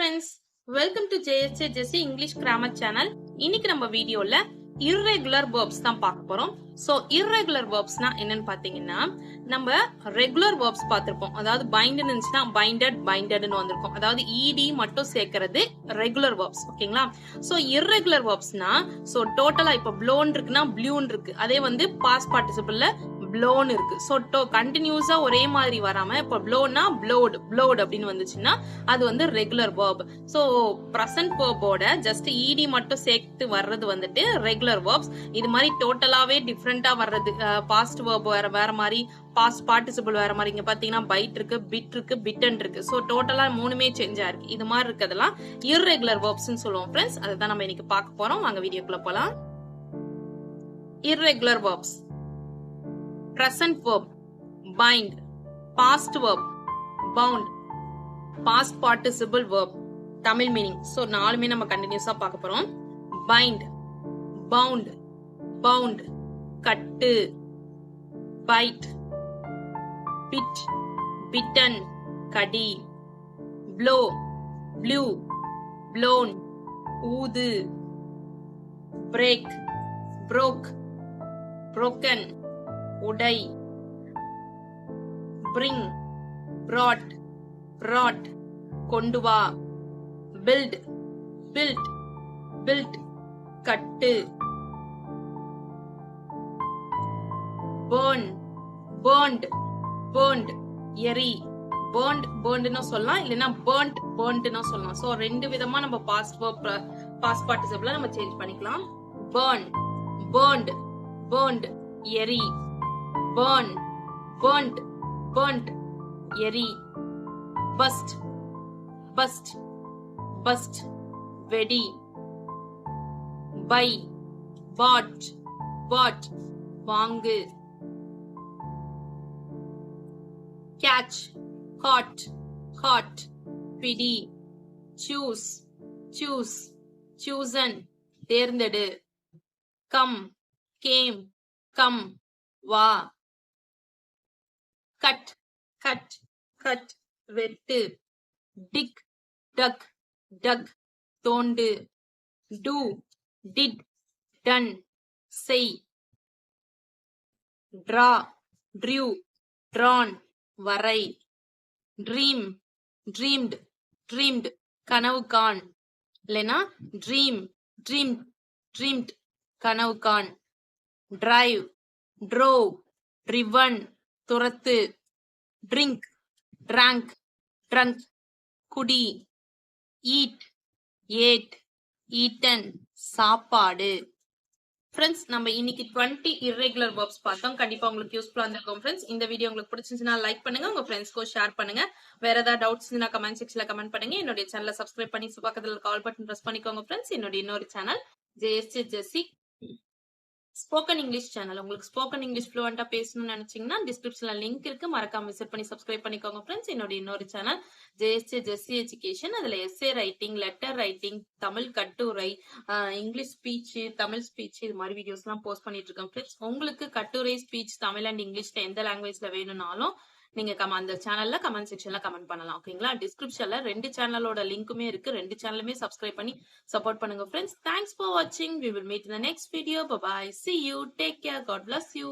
friends, welcome to JSJ Jessie English Grammar Channel. இன்னைக்கு நம்ம வீடியோல irregular verbs தான் பார்க்க போறோம். So irregular verbsனா என்னன்னு பாத்தீங்கன்னா நம்ம regular verbs பார்த்திருப்போம். அதாவது bindன்னு இருந்துச்சுன்னா binded bindedன்னு வந்திருக்கும். அதாவது ed மட்டும் சேர்க்கிறது regular verbs. ஓகேங்களா? So irregular verbsனா so டோட்டலா இப்ப blown இருக்குன்னா blueன்னு இருக்கு. அதே வந்து past participleல blown இருக்கு. So கண்டினியூஸா ஒரே மாதிரி வராம இப்ப blowனா blowed blowed அப்படின்னு வந்துச்சுன்னா அது வந்து regular verb. So present verb ஓட just ed மட்டும் சேர்த்து வர்றது வந்துட்டு ரெகுலர் verbs. இது மாதிரி டோட்டலாவே டிஃபரெண்டா வர்றது past verb வேற மாதிரி past participle வேற மாதிரி. இங்க பாத்தீங்கன்னா bite இருக்கு bit இருக்கு bitten இருக்கு. So டோட்டலா மூணுமே சேஞ்ச் ஆயிருக்கு. இது மாதிரி இருக்கிறதெல்லாம் irregular verbs ன்னு சொல்லுவோம் ஃப்ரெண்ட்ஸ். அதுதான் நம்ம இன்னைக்கு பார்க்க போறோம். வாங்க வீடியோக்குள்ள போலாம். irregular verbs. Present verb, bind. Past verb, bound. Past participle verb, Tamil meaning. So, நாலுமே நம்ம கண்டினியூஸா பார்க்க போறோம். Bind, bound, bound, கட்டு, bite, bit, bitten, கடி, blow, blew, blown, ஊது, break, broke, broken, உடை, bring, brought, brought, கொண்டு வா, build, built, built, கட்டு, burn, burned, burned, எரி, burned, burnedனு சொல்லலாம் இல்லனா burnt, burntனு சொல்லலாம். சோ ரெண்டு விதமா நம்ம past verb past participle நம்ம சேஞ்ச் பண்ணிக்கலாம். burn, burned, burned, எரி, burn, burnt, burnt, எரி, bust, bust, bust, வெடி, buy, bought, bought, வாங்கு, catch, caught, caught, பிடி, choose, choose, chosen, தேர்ந்தெடு, come, came, come, வா, cut, cut, cut, வெட்டு, dig, dug, dug, தோண்டு, do, did, done, செய், draw, drew, drawn, வரை, dream, dreamed, dreamed, கனவு காண், இல்லைனா dream, dreamed, dreamed, கனவு காண், drive, drove, driven, துரத்து, drink, drank, drunk, குடி, eat, ate, eaten, சாப்பாடு. ஃப்ரெண்ட்ஸ் நம்ம இன்னைக்கு 20 irregular verbs பார்த்தோம். கண்டிப்பா உங்களுக்கு யூஸ்ஃபுல்லா இருந்திருக்கும் ஃப்ரெண்ட்ஸ். இந்த வீடியோ உங்களுக்கு பிடிச்சிருந்துச்சுன்னா லைக் பண்ணுங்க, உங்க ஃப்ரெண்ட்ஸ்க்கு ஷேர் பண்ணுங்க. வேற ஏதாவது டவுட்ஸ் இருந்தா கமெண்ட் செக்ஷன்ல கமெண்ட் பண்ணுங்க. என்னோட சேனலை சப்ஸ்கிரைப் பண்ணி பக்கத்துல கால் பட்டன் பிரஸ் பண்ணிக்கோங்க ஃப்ரெண்ட்ஸ். என்னோட இன்னொரு channel JSJ Jessie spoken English channel. உங்களுக்கு ஸ்போக்கன் இங்கிலீஷ் ஃப்ளூவெண்டா பேசணும்னு நினைச்சீங்கன்னா டிஸ்கிரிப்ஷன்ல லிங்க் இருக்கு, மறக்காம விசிட் பண்ணி சப்ஸ்கிரைப் பண்ணிக்கோங்க ஃப்ரெண்ட்ஸ். என்னோட இன்னொரு சேனல் JSJ Jessie எஜுகேஷன். அதுல S A writing, letter writing, Tamil கட்டுரை, இங்கிலீஷ் ஸ்பீச், தமிழ் ஸ்பீச், இது மாதிரி வீடியோஸ் எல்லாம் போஸ்ட் பண்ணிட்டு இருக்கேன் ஃப்ரெண்ட்ஸ். உங்களுக்கு கட்டுரை, ஸ்பீச், தமிழ் அண்ட் இங்கிலீஷ்ல எந்த லாங்குவேஜ்ல வேணும்னாலும் நீங்க அந்த சேனல்ல கமெண்ட் செக்ஷன்ல கமெண்ட் பண்ணலாம். ஓகேங்களா? டிஸ்கிரிப்ஷன்ல ரெண்டு சேனலோட லிங்க்குமே இருக்கு. ரெண்டு சேனலுமே சப்ஸ்கிரைப் பண்ணி சப்போர்ட் பண்ணுங்க ஃப்ரெண்ட்ஸ். தேங்க்ஸ் ஃபார் வாட்சிங். We will meet in the next video. Bye bye. See you. Take care. God bless you.